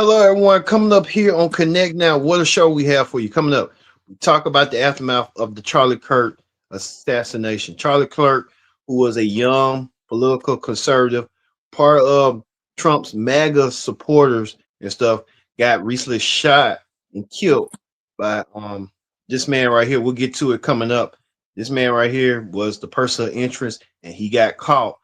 Hello, everyone. Coming up here on Connect Now, what a show we have for you. Coming up, we talk about the aftermath of the Charlie Kirk assassination. Charlie Kirk, who was a young political conservative, part of Trump's MAGA supporters and stuff, got recently shot and killed by this man right here. We'll get to it coming up. This man right here was the person of interest, and he got caught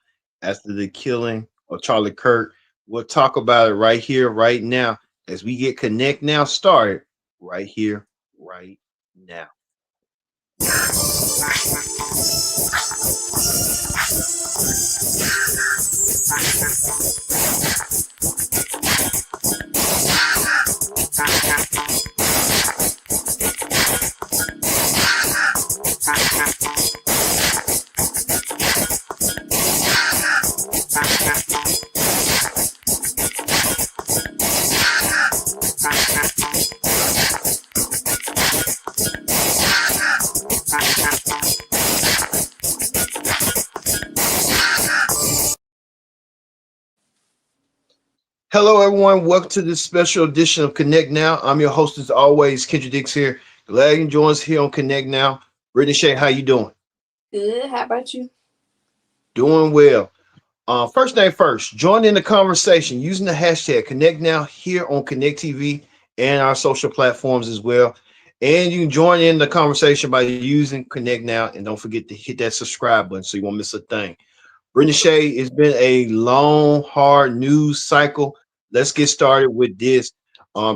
after the killing of Charlie Kirk. We'll talk about it right here, right now, as we get Connect Now started right here, right now. Hello, everyone. Welcome to this special edition of Connect Now. I'm your host, as always, Kendra Dix here. Glad you can join us here on Connect Now. Brittany Shay, how you doing? Good. How about you? Doing well. First thing first, join in the conversation using the hashtag Connect Now here on Connect TV and our social platforms as well. And you can join in the conversation by using Connect Now. And don't forget to hit that subscribe button so you won't miss a thing. Brittany Shay, it's been a long, hard news cycle. Let's get started with this.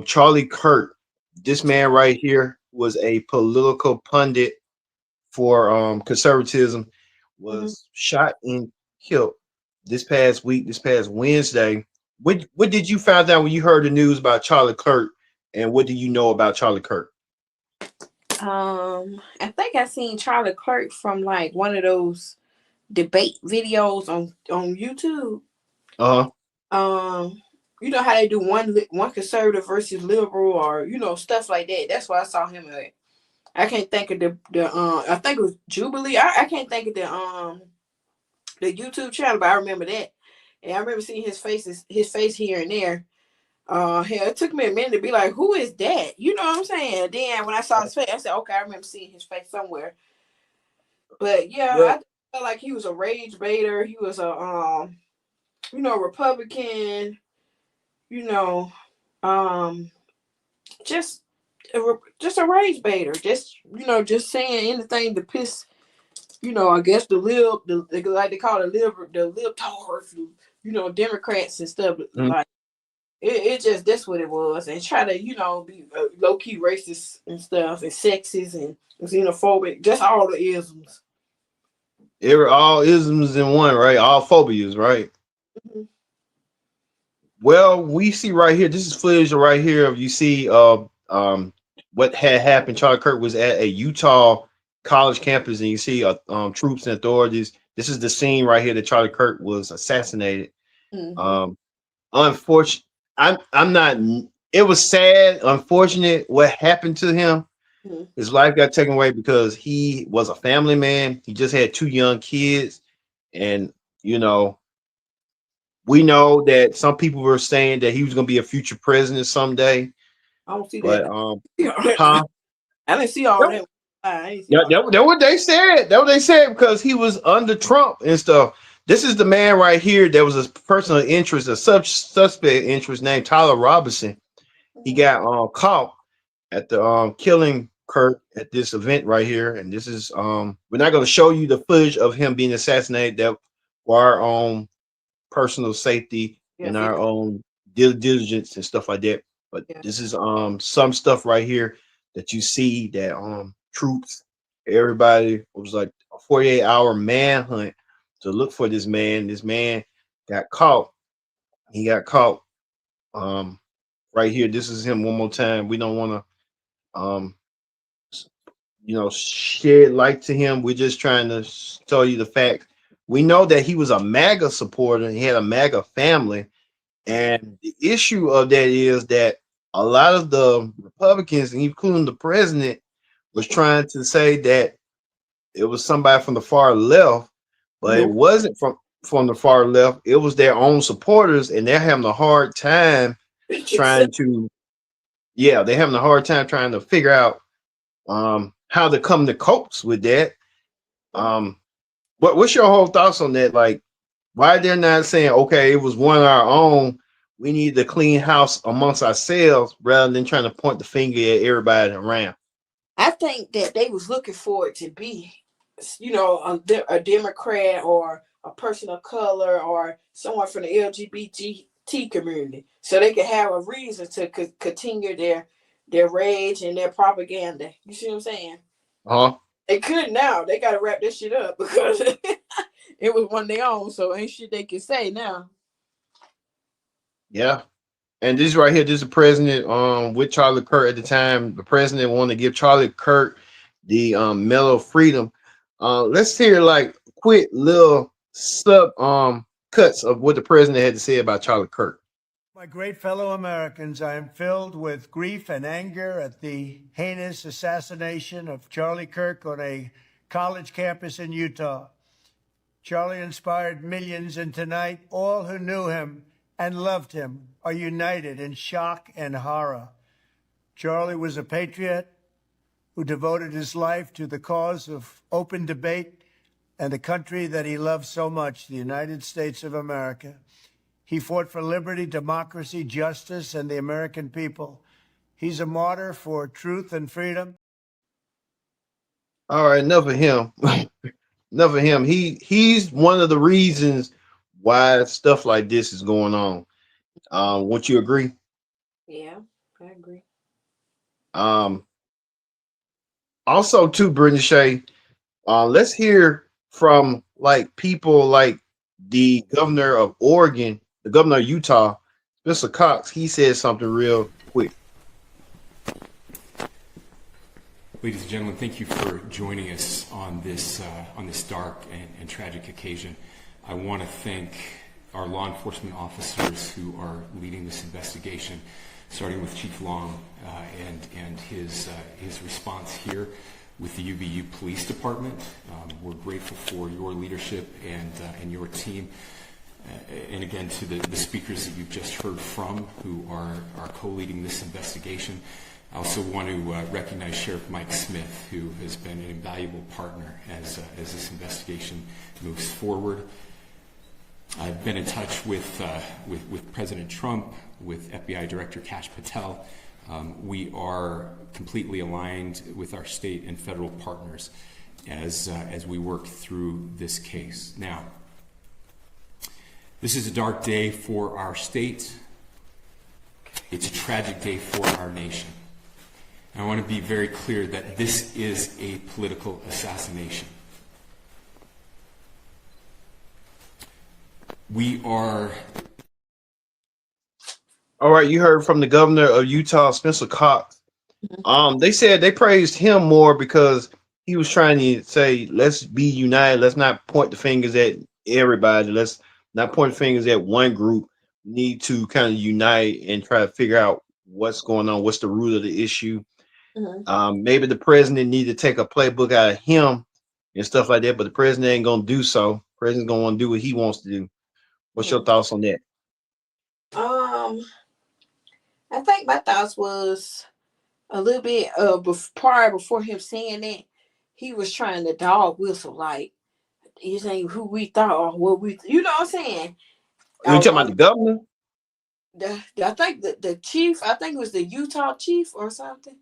Charlie Kirk, this man right here was a political pundit for conservatism, Mhm. was shot and killed this past week, this past Wednesday. What did you find out when you heard the news about Charlie Kirk, and what do you know about Charlie Kirk? I think I seen Charlie Kirk from like one of those debate videos on YouTube. Uh-huh. Um, you know how they do one conservative versus liberal, or stuff like that. That's why I saw him at. I can't think of the I think it was Jubilee. I can't think of the YouTube channel, but I remember that, and I remember seeing his face here and there. Hell, it took me a minute to be like, who is that? You know what I'm saying? Then when I saw his face, I said, okay, I remember seeing his face somewhere. But yeah, Well, I felt like he was a rage baiter. He was a Republican. You know, um, just just a rage baiter. Just saying anything to piss. I guess like they call the libtards. Democrats and stuff mm, like. It just that's what it was, and try to be low key racist and stuff, and sexist and xenophobic, just all the isms. all isms in one, right? All phobias, right? Mhm. Well, we see right here. This is footage right here of you see what had happened. Charlie Kirk was at a Utah college campus, and you see troops and authorities. This is the scene right here that Charlie Kirk was assassinated. Mhm. Um, unfortunate. I'm not. It was sad, unfortunate what happened to him. Mhm. His life got taken away because he was a family man. He just had two young kids, and you know we know that some people were saying that he was going to be a future president someday. I don't see But that. I huh? didn't see all That, that. I didn't see that, all that. that what they said. That what they said because he was under Trump and stuff. This is the man right here that was a person of interest, a suspect interest named Tyler Robinson. He Mhm. got caught at the killing Kirk at this event right here, and this is we're not going to show you the footage of him being assassinated that for our own personal safety Yeah, and yeah, our own due diligence and stuff like that. But yeah. this is some stuff right here that you see that troops, everybody was like a 48-hour manhunt to look for this man. This man got caught. He got caught um right here. This is him one more time. We don't want to shed light to him. We're just trying to tell you the facts. We know that he was a MAGA supporter. He had a MAGA family. And the issue of that is that a lot of the Republicans, including the president, was trying to say that it was somebody from the far left, but it Nope. wasn't from the far left. It was their own supporters, and they're having a hard time. trying to, yeah, they're having a hard time trying to figure out how to come to copes with that. Um, what's your whole thoughts on that? Like, why they're not saying, okay, it was one of our own. We need to clean house amongst ourselves rather than trying to point the finger at everybody around. I think that they was looking for it to be, a Democrat or a person of color or someone from the LGBT community, so they could have a reason to continue their rage and their propaganda. You see what I'm saying? Huh? They could now. They got to wrap this shit up because it was one they own. So ain't shit they can say now. Yeah. And this right here, this is the president with Charlie Kirk at the time. The president wanted to give Charlie Kirk the Medal of Freedom. Let's hear like quick little sub cuts of what the president had to say about Charlie Kirk. My great fellow Americans, I am filled with grief and anger at the heinous assassination of Charlie Kirk on a college campus in Utah. Charlie inspired millions, and tonight all who knew him and loved him are united in shock and horror. Charlie was a patriot who devoted his life to the cause of open debate and the country that he loved so much, the United States of America. He fought for liberty, democracy, justice, and the American people. He's a martyr for truth and freedom. All right, enough of him. Enough of him. He's one of the reasons why stuff like this is going on. Would you agree? Yeah, I agree. Also too, Brittany Shay, let's hear from like people like the governor of Oregon, the governor of Utah, Mr. Cox. He said something real quick. Ladies and gentlemen, thank you for joining us on this dark and tragic occasion. I want to thank our law enforcement officers who are leading this investigation, starting with Chief Long and his response here with the UVU Police Department. We're grateful for your leadership and your team. And again, to the speakers that you've just heard from who are co-leading this investigation. I also want to recognize Sheriff Mike Smith, who has been an invaluable partner as this investigation moves forward. I've been in touch with President Trump, with FBI Director Kash Patel. We are completely aligned with our state and federal partners as we work through this case. Now, this is a dark day for our state. It's a tragic day for our nation. I want to be very clear that this is a political assassination. We are... All right, you heard from the governor of Utah, Spencer Cox. They said they praised him more because he was trying to say, let's be united. Let's not point the fingers at everybody. Let's not point the fingers at one group. We need to kind of unite and try to figure out what's going on, what's the root of the issue. Maybe the president need to take a playbook out of him and stuff like that, but the president ain't gonna do so. The president's gonna want to do what he wants to do. What's your thoughts on that? I think my thoughts was a little bit before him saying that, he was trying to dog whistle, like this ain't who we thought or what we, you know what I'm saying? You talking about the governor? I think the chief, I think it was the Utah chief or something.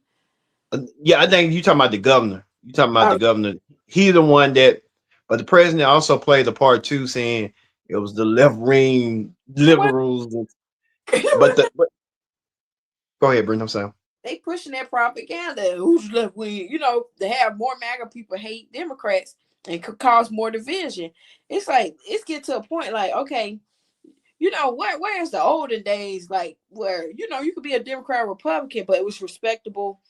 Yeah, I think you talking about the governor. You talking about the governor. He's the one that, but the president also played the part too, saying it was the left wing liberals. But go ahead, Brent. I'm sorry. They pushing that propaganda. Who's left wing? You know, to have more MAGA people hate Democrats and could cause more division. It's like it's get to a point like, okay, you know, where's the olden days, like where, you know, you could be a Democrat or Republican, but it was respectable.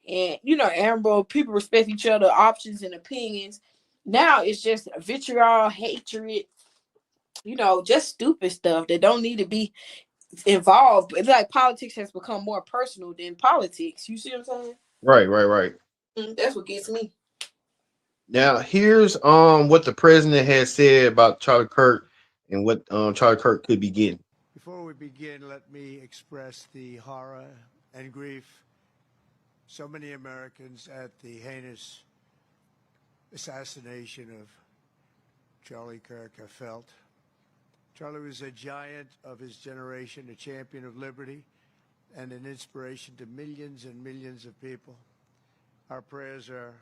And, you know, Amber, people respect each other, options and opinions. Now it's just vitriol, hatred, you know, just stupid stuff that don't need to be involved. It's like politics has become more personal than politics. You see what I'm saying? Right. That's what gets me. Now, here's what the president has said about Charlie Kirk and what Charlie Kirk could be getting. Before we begin, let me express the horror and grief so many Americans at the heinous assassination of Charlie Kirk have felt. Charlie was a giant of his generation, a champion of liberty, and an inspiration to millions and millions of people. Our prayers are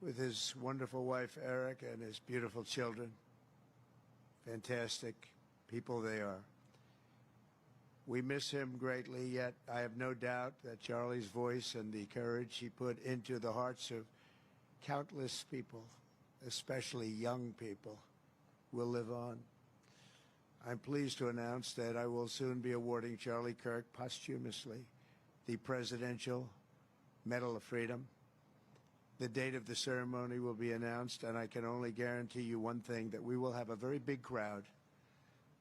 with his wonderful wife, Eric, and his beautiful children. Fantastic people they are. We miss him greatly, yet I have no doubt that Charlie's voice and the courage he put into the hearts of countless people, especially young people, will live on. I'm pleased to announce that I will soon be awarding Charlie Kirk posthumously the Presidential Medal of Freedom. The date of the ceremony will be announced, and I can only guarantee you one thing, that we will have a very big crowd.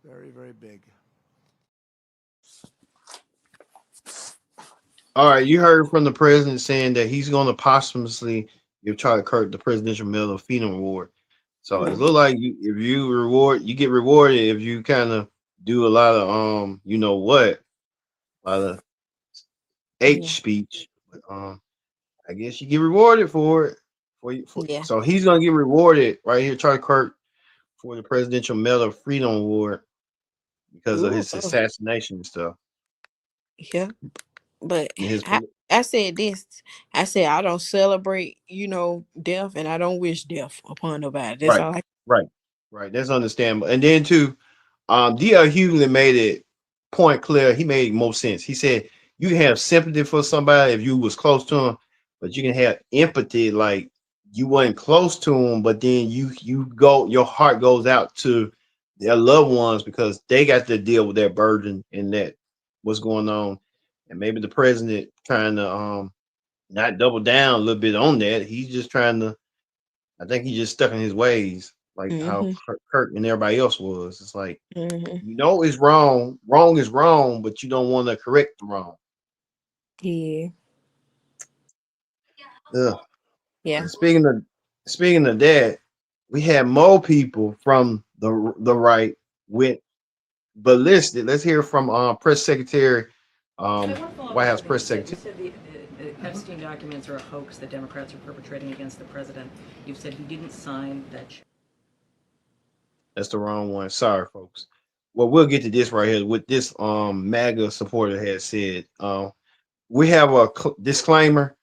Very, very big. All right, you heard from the president saying that he's going to posthumously give Charlie Kirk the Presidential Medal of Freedom Award. So it looks like you get rewarded if you kind of do a lot of you know what, a lot of speech. But, I guess you get rewarded for it. Yeah. So he's gonna get rewarded right here, Charlie Kirk, for the Presidential Medal of Freedom Award because of his assassination and stuff. Yeah. But And his I said this. I said I don't celebrate, death, and I don't wish death upon nobody. That's all I. right. That's understandable. And then too, D.L. Hughley made it point clear. He made most sense. He said you can have sympathy for somebody if you was close to him, but you can have empathy like you wasn't close to him, but then your heart goes out to their loved ones because they got to deal with that burden and that what's going on. And maybe the president trying to not double down a little bit on that. He's just trying to, I think he's just stuck in his ways, like how Kirk and everybody else was. It's like, it's wrong. Wrong is wrong, but you don't want to correct the wrong. Yeah. Ugh. Yeah. And speaking of that, we had more people from the right with ballistic. Let's hear from press secretary, White House press secretary. You said the Epstein documents are a hoax that Democrats are perpetrating against the president. You've said he didn't sign that. That's the wrong one. Sorry, folks. Well, we'll get to this right here. What this MAGA supporter has said. We have a disclaimer.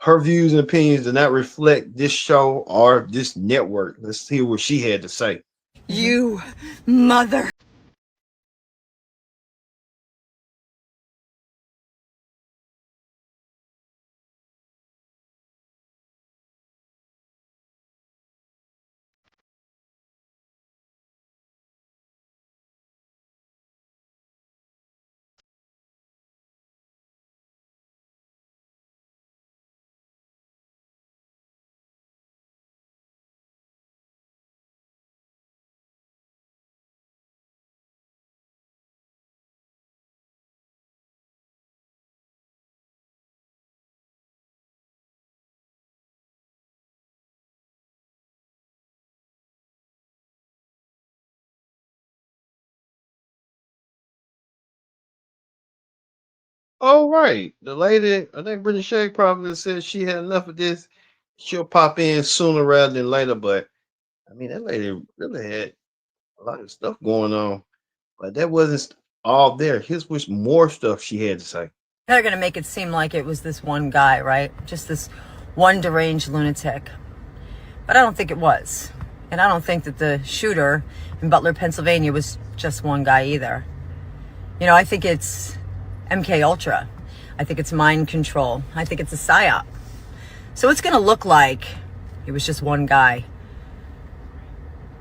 Her views and opinions do not reflect this show or this network. Let's hear what she had to say. You mother. All right. The lady, I think Brittany Shea probably said she had enough of this. She'll pop in sooner rather than later. But I mean, that lady really had a lot of stuff going on. But that wasn't all there. Here's what's more stuff she had to say. They're going to make it seem like it was this one guy, right? Just this one deranged lunatic. But I don't think it was. And I don't think that the shooter in Butler, Pennsylvania was just one guy either. I think it's MK Ultra. I think it's mind control. I think it's a psyop. So it's going to look like it was just one guy.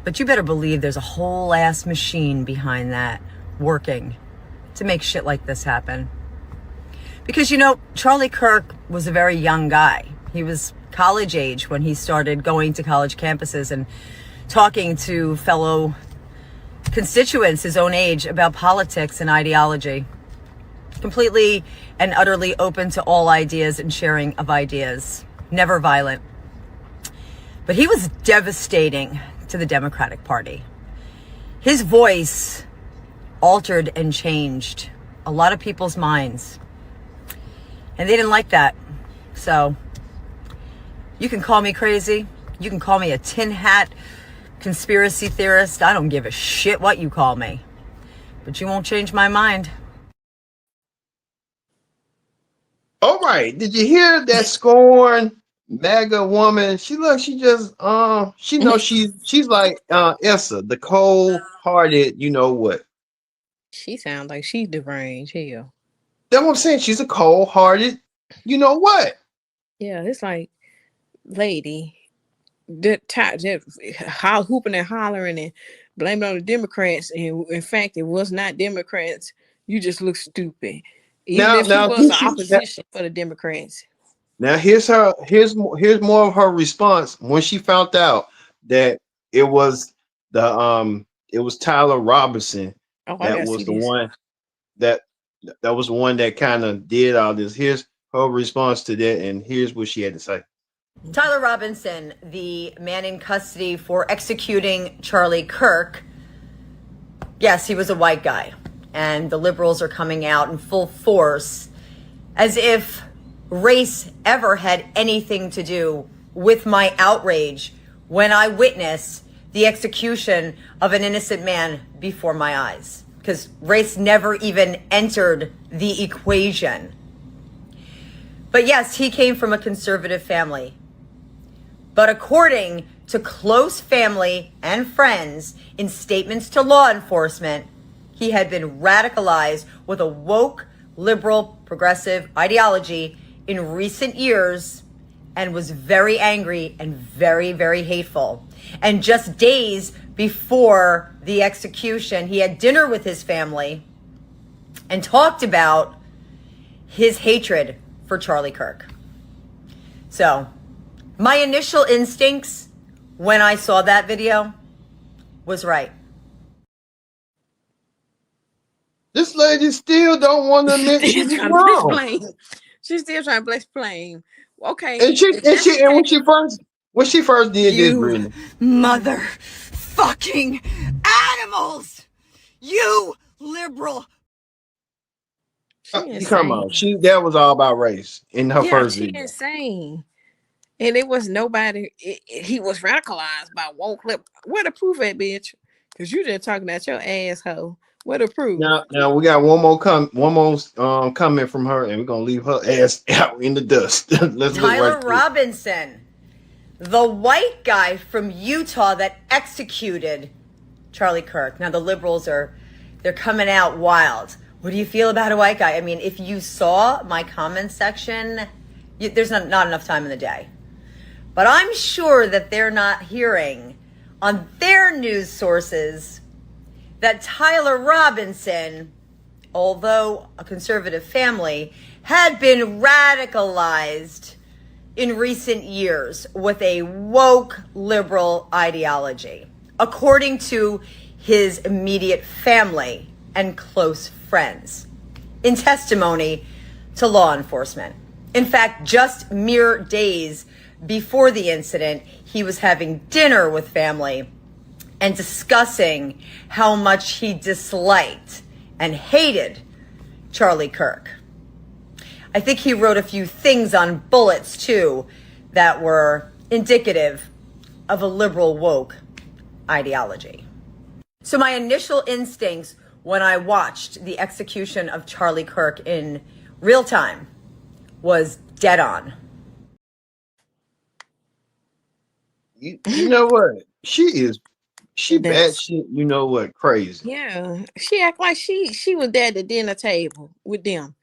But you better believe there's a whole ass machine behind that working to make shit like this happen. Because, Charlie Kirk was a very young guy. He was college age when he started going to college campuses and talking to fellow constituents his own age about politics and ideology. Completely and utterly open to all ideas and sharing of ideas. Never violent. But he was devastating to the Democratic Party. His voice altered and changed a lot of people's minds. And they didn't like that. So you can call me crazy. You can call me a tin hat conspiracy theorist. I don't give a shit what you call me. But you won't change my mind. All right. Did you hear that scorn MAGA woman? She knows she's like Essa, the cold-hearted, you know what? She sounds like she's deranged. Hell. That's what I'm saying. She's a cold-hearted, you know what? Yeah, it's like, lady, hooping and hollering and blaming on the Democrats, and in fact, it was not Democrats. You just look stupid. Even if she was the opposition for the Democrats. Now here's more of her response when she found out that it was Tyler Robinson that was the one that was the one that kind of did all this. Here's her response to that, and here's what she had to say. Tyler Robinson, the man in custody for executing Charlie Kirk, yes, he was a white guy. And the liberals are coming out in full force as if race ever had anything to do with my outrage when I witnessed the execution of an innocent man before my eyes. Because race never even entered the equation. But yes, he came from a conservative family. But according to close family and friends in statements to law enforcement, he had been radicalized with a woke, liberal, progressive ideology in recent years and was very angry and very, very hateful. And just days before the execution, he had dinner with his family and talked about his hatred for Charlie Kirk. So, my initial instincts when I saw that video was right. This lady still don't want to admit she's wrong. She's still trying to explain. Okay. And when she first did this, Brittany. Motherfucking animals! You liberal. Come on. That was all about race in her first video. She's insane. And it was nobody. He was radicalized by woke lip. Where the proof at, bitch? Because you just talking about your asshole. What a proof. Now we got one more comment from her, and we're gonna leave her ass out in the dust. Let's Tyler Robinson, the white guy from Utah that executed Charlie Kirk. Now the liberals they're coming out wild. What do you feel about a white guy? I mean, if you saw my comment section, there's not enough time in the day. But I'm sure that they're not hearing on their news sources that Tyler Robinson, although a conservative family, had been radicalized in recent years with a woke liberal ideology, according to his immediate family and close friends, in testimony to law enforcement. In fact, just mere days before the incident, he was having dinner with family and discussing how much he disliked and hated Charlie Kirk. I think he wrote a few things on bullets, too, that were indicative of a liberal woke ideology. So my initial instincts when I watched the execution of Charlie Kirk in real time was dead on. You know what? She bad shit, you know what, crazy. Yeah. She act like she was there at the dinner table with them.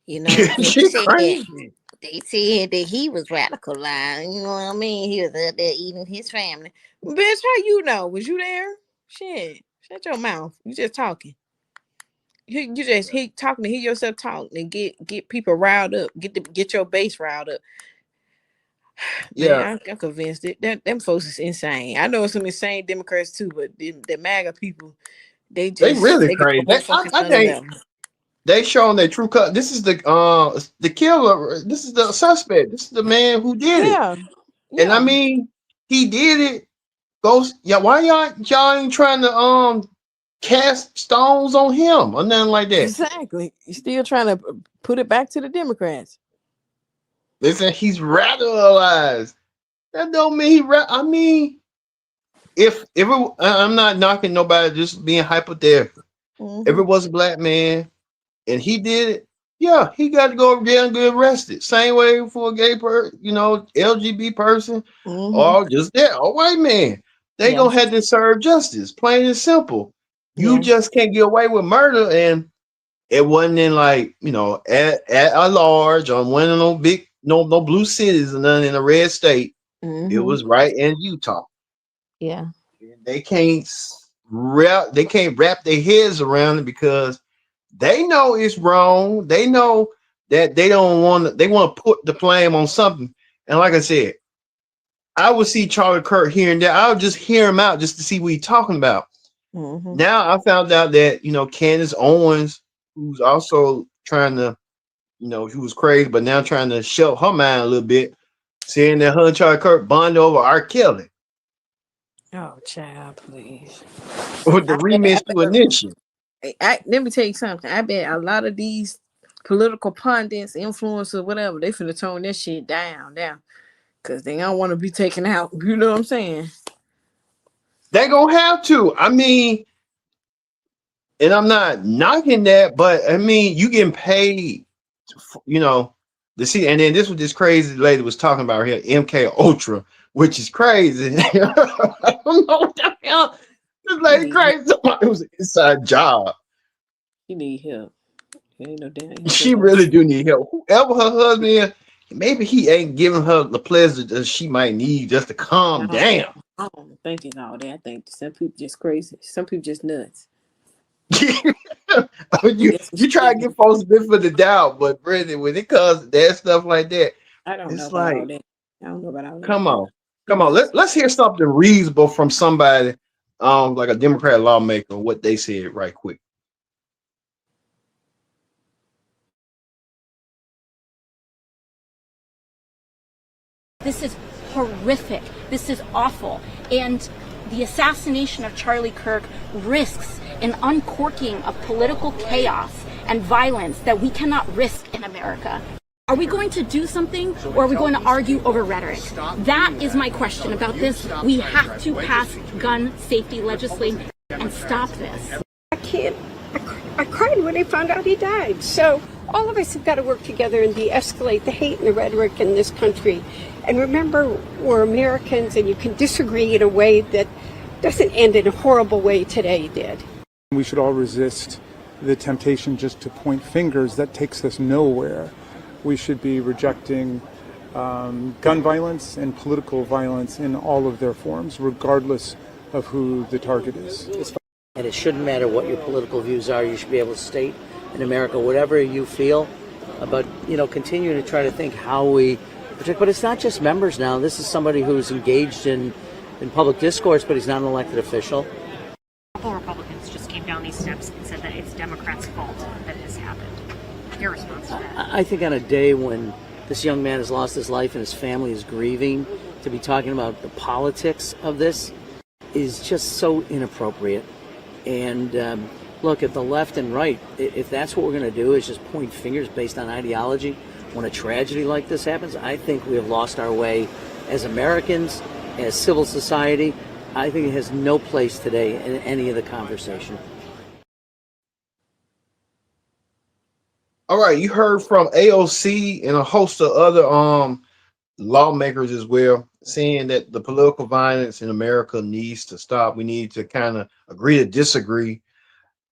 You know, she crazy. They said that he was radicalized. You know what I mean? He was up there eating his family. Bitch, how you know? Was you there? Shit. Shut your mouth. You just talking. You just talking to hear yourself talk and get people riled up. Get your base riled up. Yeah, Man, I'm convinced that them folks is insane. I know some insane Democrats too, but the MAGA people, they really crazy. I think they showing their true cut. This is the killer. This is the suspect. This is the man who did it. And I mean, he did it. Why y'all ain't trying to cast stones on him or nothing like that. Exactly. You're still trying to put it back to the Democrats. They said he's radicalized. That don't mean I mean, if I'm not knocking nobody, just being hypothetical. If it was a black man and he did it, yeah, he got to go down and get arrested. Same way for a gay person, LGBT person, or just that, a white man. They gonna have to serve justice, plain and simple. You just can't get away with murder, and it wasn't in like at a large on one of no big no blue cities and none in a red state. It was right in Utah. Yeah. They can't wrap their heads around it because they know it's wrong. They know that they want to put the blame on something. And like I said, I would see Charlie Kirk here and there. I would just hear him out just to see what he's talking about. Now I found out that Candace Owens, who's also trying to, she was crazy, but now trying to shut her mind a little bit, saying that her and Charlie Kirk bond over R. Kelly. Oh, child, please. With the remix to Ignition. Let me tell you something. I bet a lot of these political pundits, influencers, whatever, they finna tone that shit down. Because they don't want to be taken out. You know what I'm saying? They gonna have to. I mean, and I'm not knocking that, but I mean, you getting paid, to see. And then this was this crazy lady was talking about here, MK Ultra, which is crazy. I don't know what the hell. This lady crazy. It was an inside job. She need help. Ain't no damn. She really do need help. Whoever her husband is, maybe he ain't giving her the pleasure that she might need just to calm down. I don't think it's all that. I think some people just crazy. Some people just nuts. you try to give folks a bit for the doubt, but Brandon, when it comes to that stuff like that, I don't know it's about like, all that. I don't know about all that. come on. Let's hear something reasonable from somebody, like a Democrat lawmaker, what they said right quick. This is horrific. This is awful. And the assassination of Charlie Kirk risks an uncorking of political chaos and violence that we cannot risk in America. Are we going to do something, or are we going to argue over rhetoric? That is my question about this. We have to pass gun safety legislation and stop this. I cried when I found out he died. So all of us have got to work together and de-escalate the hate and the rhetoric in this country. And remember, we're Americans, and you can disagree in a way that doesn't end in a horrible way today did. We should all resist the temptation just to point fingers. That takes us nowhere. We should be rejecting gun violence and political violence in all of their forms, regardless of who the target is. And it shouldn't matter what your political views are. You should be able to state in America whatever you feel, but continuing to try to think how we protect. But it's not just members now. This is somebody who's engaged in public discourse, but he's not an elected official. A couple Republicans just came down these steps and said that it's Democrats' fault that this happened. Your response to that? I think on a day when this young man has lost his life and his family is grieving, to be talking about the politics of this is just so inappropriate. And look, at the left and right, if that's what we're going to do is just point fingers based on ideology, when a tragedy like this happens, I think we have lost our way as Americans, as civil society. I think it has no place today in any of the conversation. All right, you heard from AOC and a host of other lawmakers as well, saying that the political violence in America needs to stop. We need to kind of agree to disagree.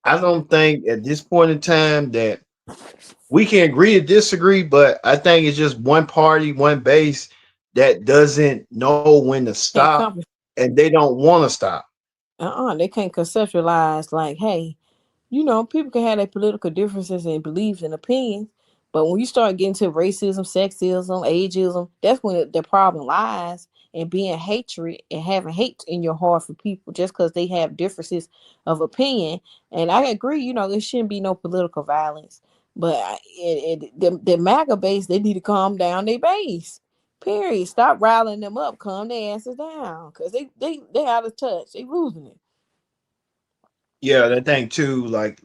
I don't think at this point in time that we can agree to disagree, but I think it's just one party, one base that doesn't know when to stop, and they don't want to stop. They can't conceptualize like, hey, people can have their political differences and beliefs and opinions, but when you start getting to racism, sexism, ageism, that's when the problem lies. And being hatred and having hate in your heart for people just because they have differences of opinion. And I agree, there shouldn't be no political violence. But the MAGA base, they need to calm down their base. Period. Stop riling them up. Calm their asses down. Because they out of touch. They losing it. Yeah, that thing too, like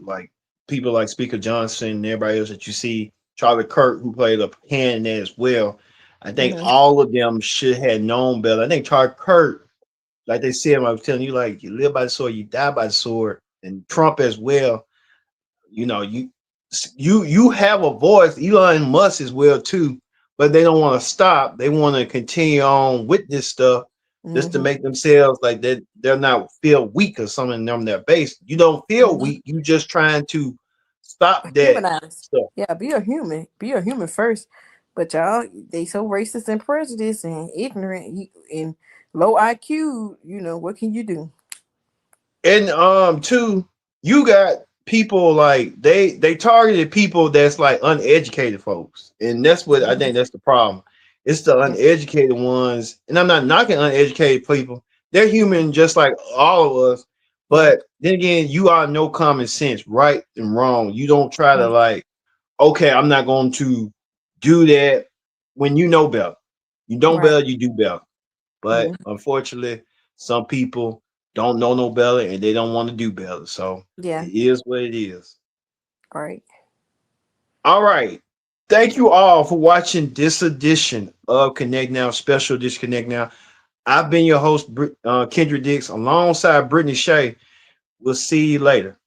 people like Speaker Johnson and everybody else that you see, Charlie Kirk, who played a hand in that as well. I think Hmm. all of them should have known better. I think Charlie Kirk, like they said, I was telling you, like you live by the sword, you die by the sword, and Trump as well. You know, you have a voice. Elon Musk as well too, but they don't want to stop. They want to continue on with this stuff just to Hmm. make themselves like they're not feel weak or something in them their base. You don't feel Hmm. weak. You just trying to stop that Humanize. stuff. Yeah, be a human. Be a human first. But y'all, they so racist and prejudiced and ignorant and low IQ. You know what can you do? And too, you got people like they targeted people that's like uneducated folks, and that's what I Hmm. think that's the problem. It's the Yeah. uneducated ones, and I'm not knocking uneducated people. They're human just like all of us. Yeah. But then again, you are no common sense, right and wrong. You don't try to Right. like, okay, I'm not going to do that when you know better. You know Right. better, you do better. But Hmm. unfortunately, some people don't know no better and they don't want to do better. So Yeah. it is what it is. Right. All right. Thank you all for watching this edition of Connect Now, special Disconnect Now. I've been your host, Kendra Dix, alongside Brittany Shea. We'll see you later.